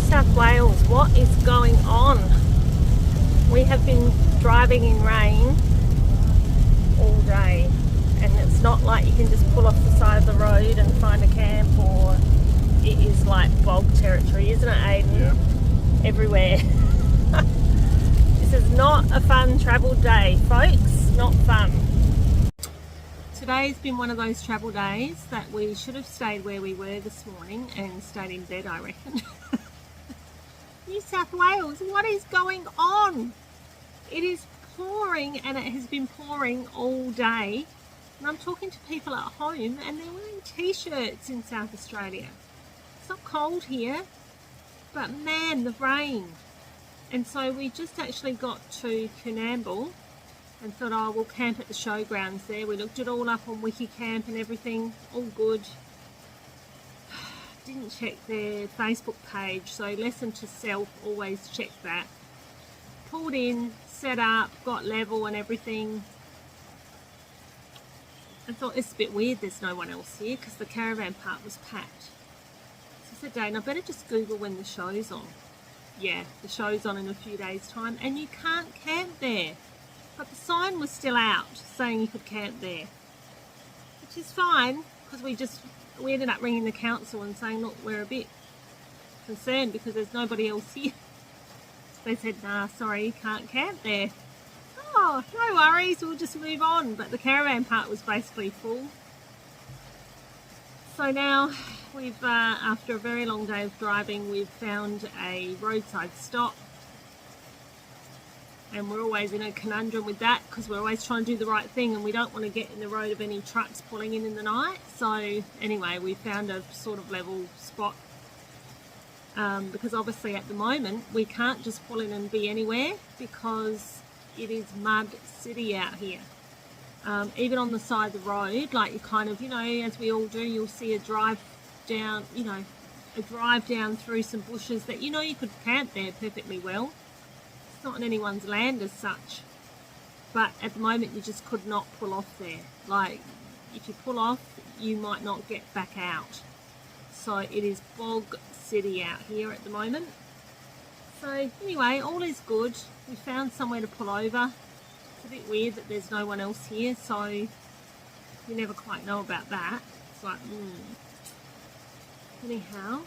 South Wales, what is going on? We have been driving in rain all day, and it's not like you can just pull off the side of the road and find a camp, or it is like bog territory, isn't it, Aiden? Yeah. Everywhere. This is not a fun travel day, folks. Not fun. Today's been one of those travel days that we should have stayed where we were this morning and stayed in bed, I reckon. New South Wales, what is going on? It is pouring, and it has been pouring all day. And I'm talking to people at home and they're wearing t-shirts in South Australia. It's not cold here, but man, the rain. And so we just actually got to Canowindra and thought, oh, we'll camp at the showgrounds there. We looked it all up on Wikicamp and everything, all good. Didn't check their Facebook page, so lesson to self, always check that. Pulled in, set up, got level and everything. I thought, it's a bit weird there's no one else here because the caravan park was packed. So I said, Dane, I better just Google when the show's on. Yeah, the show's on in a few days' time, and you can't camp there. But the sign was still out saying you could camp there, which is fine, because we ended up ringing the council and saying, look, we're a bit concerned because there's nobody else here. They said, nah, sorry, you can't camp there. Oh, no worries, we'll just move on. But the caravan park was basically full. So now we've, after a very long day of driving, we've found a roadside stop. And we're always in a conundrum with that because we're always trying to do the right thing and we don't want to get in the road of any trucks pulling in the night. So anyway, we found a sort of level spot because obviously at the moment we can't just pull in and be anywhere because it is mud city out here. Even on the side of the road, like you kind of, as we all do, you'll see a drive down, a drive down through some bushes that you could camp there perfectly well. It's not on anyone's land as such, but at the moment you just could not pull off there. Like if you pull off, you might not get back out. So it is bog city out here at the moment. So anyway, all is good. We found somewhere to pull over. It's a bit weird that there's no one else here, so you never quite know about that. It's like, Anyhow,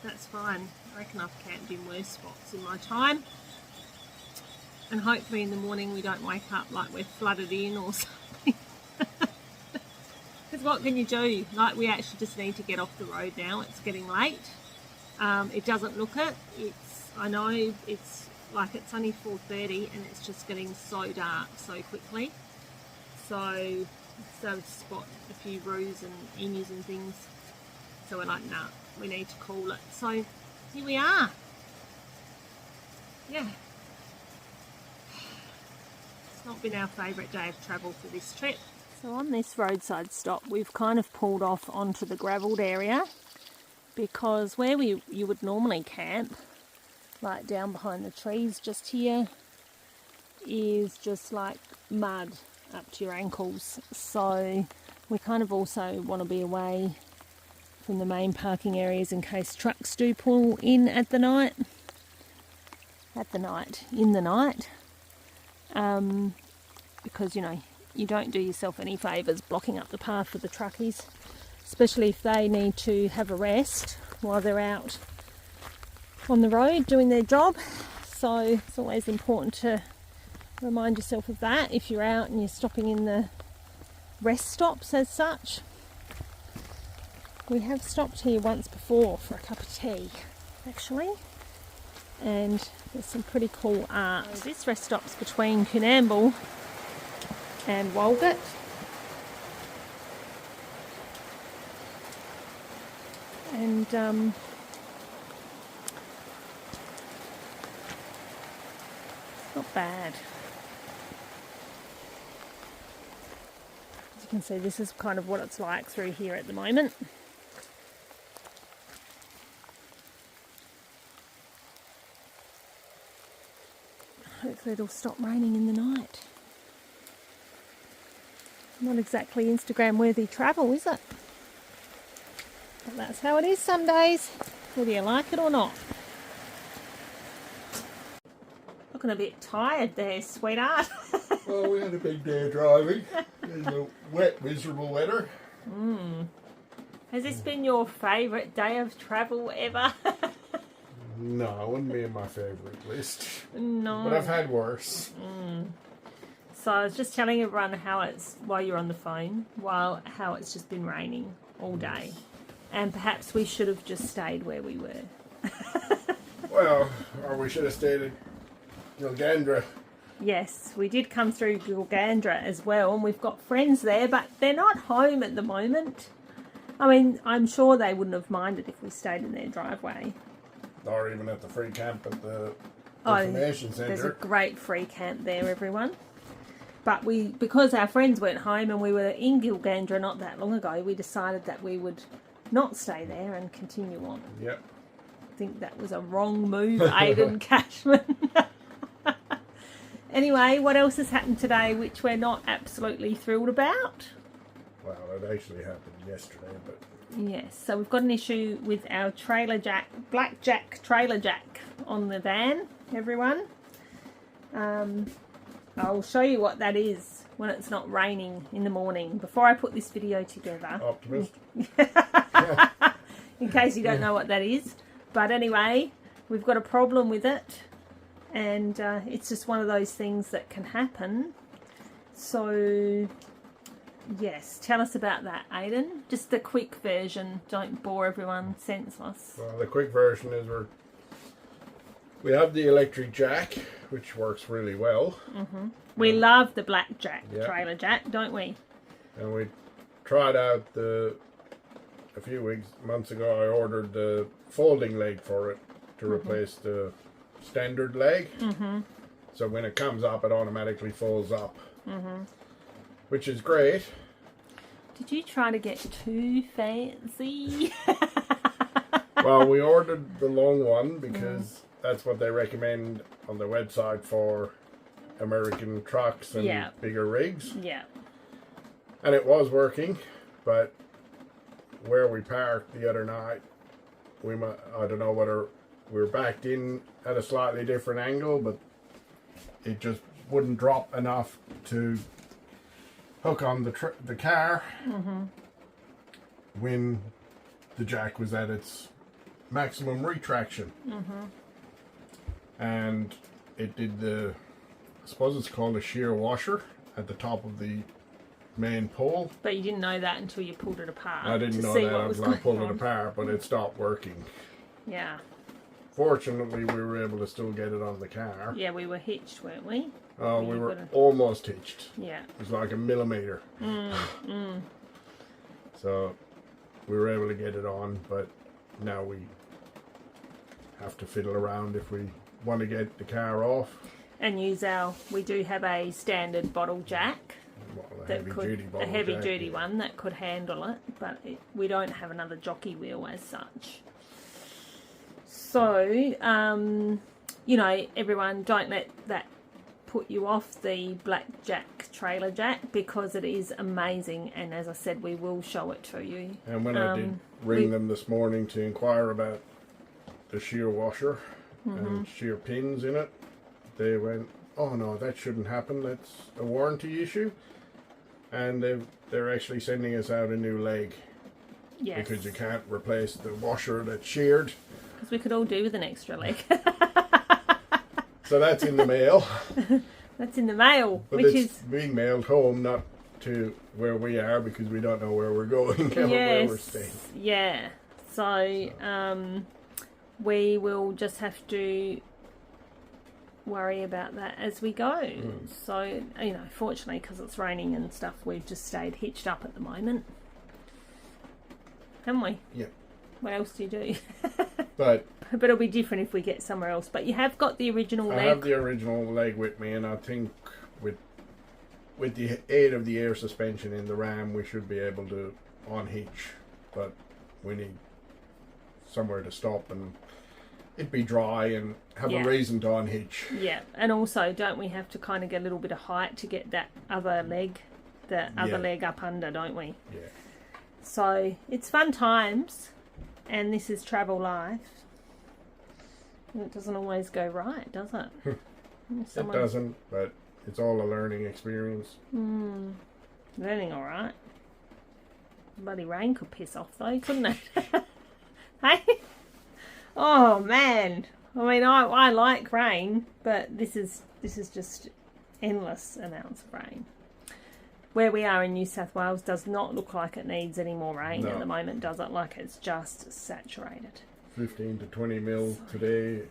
that's fine. I reckon I've camped in worse spots in my time. And hopefully in the morning we don't wake up like we're flooded in or something. Because what can you do? Like, we actually just need to get off the road now. It's getting late. It doesn't look it. I know it's like it's only 4:30 and it's just getting so dark so quickly. So started to spot a few roos and emus and things. So we're like, nah, we need to call it. So here we are. Yeah. It's not been our favourite day of travel for this trip. So on this roadside stop, we've kind of pulled off onto the gravelled area because where you would normally camp, like down behind the trees just here, is just like mud up to your ankles. So we kind of also want to be away from the main parking areas in case trucks do pull in in the night. Because you don't do yourself any favours blocking up the path for the truckies, especially if they need to have a rest while they're out on the road doing their job. So it's always important to remind yourself of that if you're out and you're stopping in the rest stops as such. We have stopped here once before for a cup of tea actually, and there's some pretty cool art. So this rest stop's between Canowindra and Walgett. And not bad. As you can see, this is kind of what it's like through here at the moment. Hopefully it'll stop raining in the night. Not exactly Instagram worthy travel, is it? But that's how it is some days, whether you like it or not. Looking a bit tired there, sweetheart. Well, we had a big day driving in the wet, miserable weather. Has this been your favourite day of travel ever? No, it wouldn't be in my favourite list. No. But I've had worse. So I was just telling everyone while you're on the phone, how it's just been raining all day. And perhaps we should have just stayed where we were. Well, or we should have stayed at Canowindra. Yes, we did come through Canowindra as well, and we've got friends there, but they're not home at the moment. I mean, I'm sure they wouldn't have minded if we stayed in their driveway. Or even at the free camp at the There's information a centre. great free camp there, everyone. But because our friends weren't home and we were in Canowindra not that long ago, we decided that we would not stay there and continue on. Yep. I think that was a wrong move, Aidan Cashman. Anyway, what else has happened today which we're not absolutely thrilled about? Well, it actually happened yesterday, but... Yes, so we've got an issue with our blackjack trailer jack on the van, everyone. I'll show you what that is when it's not raining in the morning, before I put this video together. Optimist. In case you don't know what that is. But anyway, we've got a problem with it. And it's just one of those things that can happen. So, yes, tell us about that, Aidan. Just the quick version. Don't bore everyone senseless. Well, the quick version is we have the electric jack, which works really well. We love the blackjack trailer jack, don't we? And we tried out a few months ago, I ordered the folding leg for it to replace the standard leg. So when it comes up, it automatically folds up, which is great. Did you try to get too fancy? Well, we ordered the long one because that's what they recommend on their website for American trucks and bigger rigs. Yeah. And it was working, but where we parked the other night, I don't know whether we were backed in at a slightly different angle, but it just wouldn't drop enough to hook on the car when the jack was at its maximum retraction. And it did I suppose it's called a shear washer at the top of the main pole. But you didn't know that until you pulled it apart. I didn't know that until I pulled it apart, but it stopped working. Yeah. Fortunately, we were able to still get it on the car. Yeah, we were hitched, weren't we? Oh, we were almost hitched. Yeah. It was like a millimetre. So we were able to get it on, but now we have to fiddle around if we want to get the car off. And we do have a standard bottle jack. Well, a heavy duty one that could handle it, but we don't have another jockey wheel as such. So, you know, everyone, don't let that put you off the blackjack trailer jack, because it is amazing, and as I said, we will show it to you. And when I did ring them this morning to inquire about the shear washer and shear pins in it, they went, oh no, that shouldn't happen, that's a warranty issue. And they're actually sending us out a new leg. Yes. Because you can't replace the washer that's sheared. Because we could all do with an extra leg. So that's in the mail. That's in the mail. But which is being mailed home, not to where we are, because we don't know where we're going or where we're staying. Yeah. So we will just have to worry about that as we go. So, you know, fortunately, because it's raining and stuff, we've just stayed hitched up at the moment, haven't we? Yeah. What else do you do? But it'll be different if we get somewhere else. But you have got the original leg. I have the original leg with me, and I think with the aid of the air suspension in the ram, we should be able to unhitch. But we need somewhere to stop and it be dry and have a reason to unhitch. Yeah, and also, don't we have to kind of get a little bit of height to get that other leg, leg up under, don't we? Yeah. So it's fun times, and this is travel life. And it doesn't always go right, does it? It doesn't, but it's all a learning experience. Learning all right. Bloody rain could piss off though, couldn't it? Hey? Oh man. I mean, I like rain, but this is just endless amounts of rain. Where we are in New South Wales does not look like it needs any more rain at the moment, does it? Like it's just saturated. 15 to 20 mil today,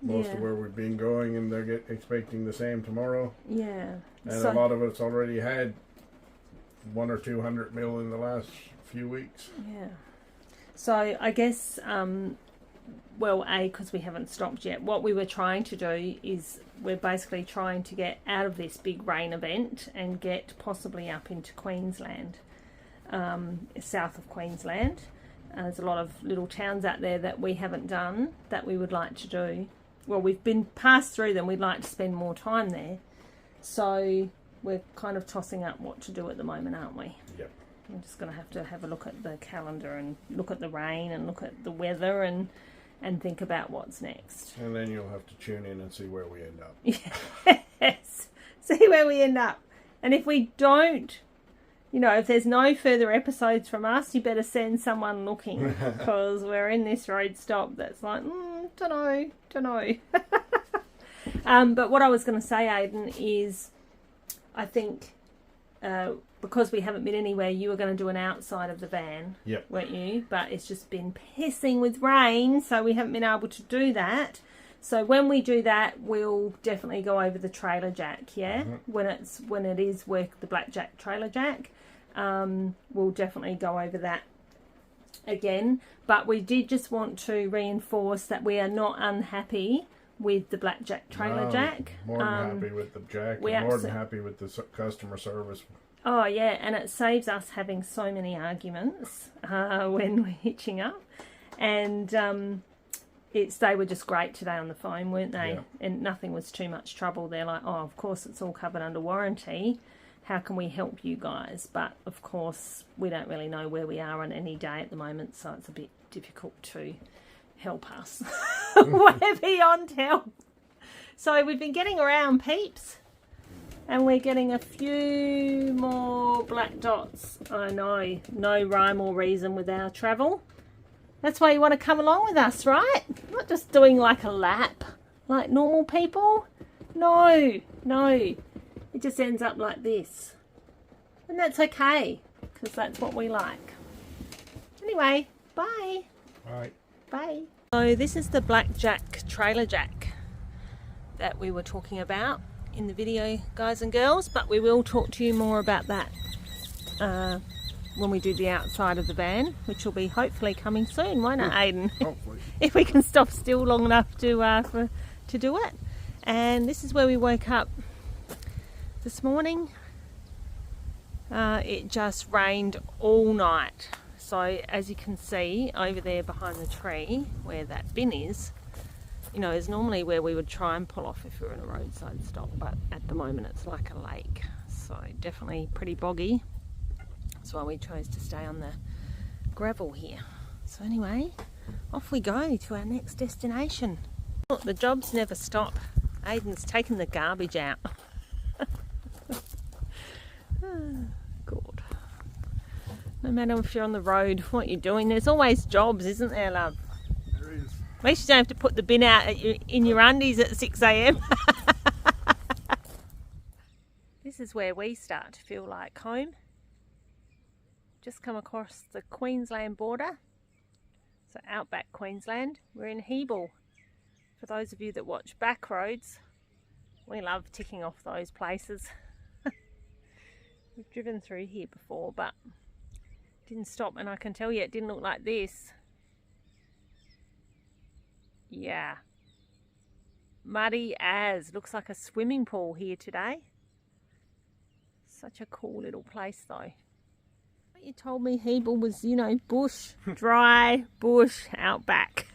most of where we've been going, and they're expecting the same tomorrow. Yeah. And a lot of it's already had 100 or 200 mil in the last few weeks. Yeah. So I guess, well, because we haven't stopped yet, what we were trying to do is we're basically trying to get out of this big rain event and get possibly up into Queensland, south of Queensland. There's a lot of little towns out there that we haven't done that we would like to do. Well, we've been passed through them. We'd like to spend more time there. So we're kind of tossing up what to do at the moment, aren't we? Yep. I'm just going to have a look at the calendar and look at the rain and look at the weather and think about what's next. And then you'll have to tune in and see where we end up. Yes. See where we end up. And if we don't, if there's no further episodes from us, you better send someone looking, because we're in this road stop that's like, don't know. But what I was going to say, Aidan, is I think because we haven't been anywhere, you were going to do an outside of the van, weren't you? But it's just been pissing with rain, so we haven't been able to do that. So when we do that, we'll definitely go over the trailer jack, when it is the blackjack trailer jack. We'll definitely go over that again. But we did just want to reinforce that we are not unhappy with the blackjack trailer jack. More than happy with the jack. We're more than happy with the customer service. Oh yeah, and it saves us having so many arguments when we're hitching up. And they were just great today on the phone, weren't they? Yeah. And nothing was too much trouble. They're like, oh, of course it's all covered under warranty. How can we help you guys? But of course we don't really know where we are on any day at the moment, so it's a bit difficult to help us. We're beyond help. So we've been getting around, peeps, and we're getting a few more black dots. I know, no rhyme or reason with our travel. That's why you want to come along with us, right? Not just doing like a lap like normal people. No, it just ends up like this, and that's okay, because that's what we like. Anyway, bye. Bye. So this is the blackjack trailer jack that we were talking about in the video, guys and girls, but we will talk to you more about that when we do the outside of the van, which will be hopefully coming soon, won't it, Aidan? Hopefully. If we can stop still long enough to do it. And this is where we woke up this morning. It just rained all night. So as you can see over there behind the tree where that bin is, is normally where we would try and pull off if we were in a roadside stop, but at the moment it's like a lake, so definitely pretty boggy. That's why we chose to stay on the gravel here. So anyway, off we go to our next destination. Look, the jobs never stop. Aidan's taken the garbage out. God. No matter if you're on the road, what you're doing, there's always jobs, isn't there, love? There is. At least you don't have to put the bin out in your undies at 6 a.m. This is where we start to feel like home. Just come across the Queensland border. So Outback Queensland. We're in Hebel. For those of you that watch Backroads, we love ticking off those places. We've driven through here before, but didn't stop, and I can tell you it didn't look like this. Yeah. Muddy as. Looks like a swimming pool here today. Such a cool little place though. You told me Hebel was, bush, dry, bush, outback.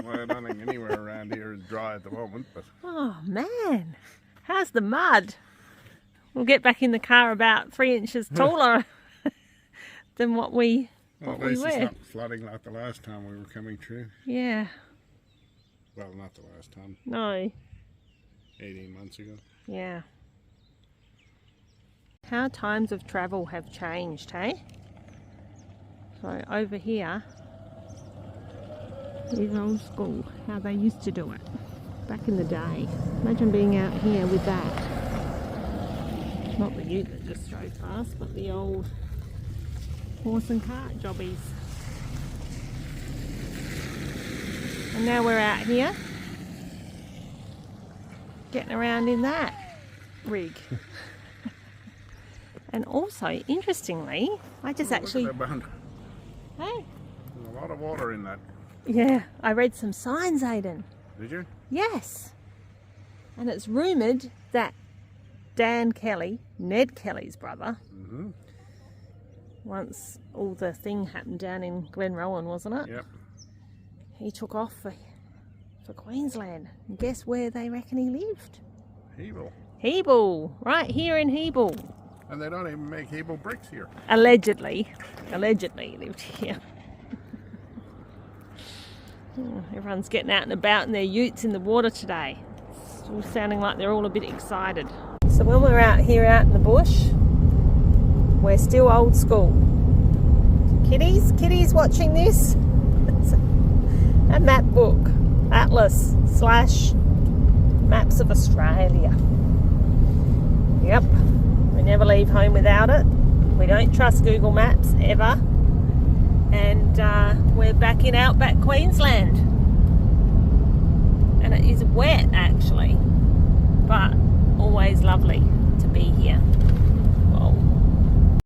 Well, I don't think anywhere around here is dry at the moment, but... Oh man, how's the mud? We'll get back in the car about 3 inches taller than what we were. At least it's not flooding like the last time we were coming through. Yeah. Well, not the last time. No. 18 months ago. Yeah. How times of travel have changed, hey? So over here is old school, how they used to do it back in the day. Imagine being out here with that. Not the ute that just drove past, but the old horse and cart jobbies. And now we're out here getting around in that rig. And also, interestingly, I just actually... Look at that Hey? There's a lot of water in that. Yeah, I read some signs, Aidan. Did you? Yes. And it's rumoured that Dan Kelly, Ned Kelly's brother, once all the thing happened down in Glenrowan, wasn't it? Yep. He took off for Queensland. And guess where they reckon he lived? Hebel. Hebel, right here in Hebel. And they don't even make Hebel bricks here. Allegedly he lived here. Everyone's getting out and about in their utes in the water today. It's all sounding like they're all a bit excited. So when we're out here out in the bush, we're still old school. Kitty's watching this. It's a map book, atlas / maps of Australia. Yep, we never leave home without it. We don't trust Google Maps ever. And we're back in Outback Queensland. And it is wet actually, but always lovely to be here.